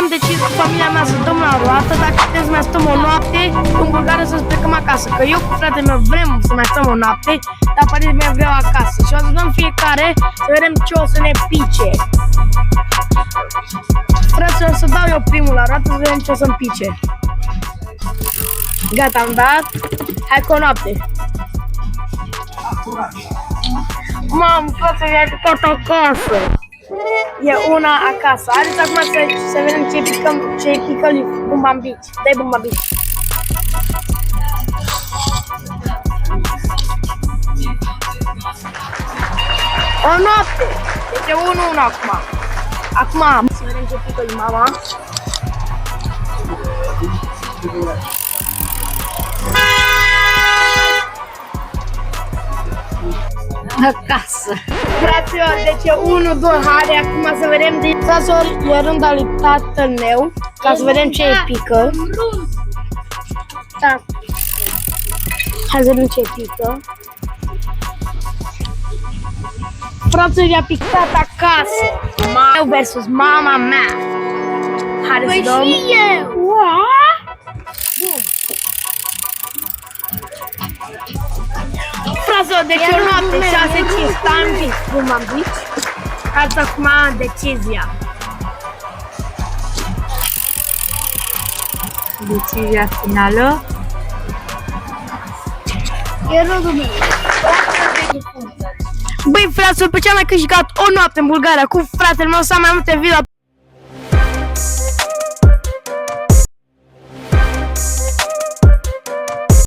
am decis cu familia mea să dăm la roată, dacă putem să mai stăm o noapte, în Bulgaria să plecăm acasă. Că eu cu fratele meu vrem să mai stăm o noapte, dar părinții mei vreau acasă. Și o să dăm fiecare să vedem ce o să ne pice. Frate, o să dau eu primul la roată să vedem ce o să-mi pice. Gata, am dat. Hai cu o noapte. Mamă, frate, mi-a picat acasă. E una acasă. Haideți acum să vedem ce pică lui Bumbambici. Dai Bumbambici. O noapte. Deci e 1-1 acum. Acum să vedem ce pică lui mama. Acasă. Fraților, deci e 1-2, haide acum să vedem de... Fraților, e rândul lui tatăl meu, ca să vedem ce e pică. Da. Hai să vedem ce pică. Fraților, i-a picat acasă. Eu versus mama mea. Haide să dăm. Și eu. Bun. Fraților, deci o noapte 6-5, stam pic. Bun, m-am pic. Hai acum decizia. Decizia finală. E rândul meu. Băi, fraților, pe ce am mai câștigat o noapte în Bulgaria cu fratele meu, să am mai multe video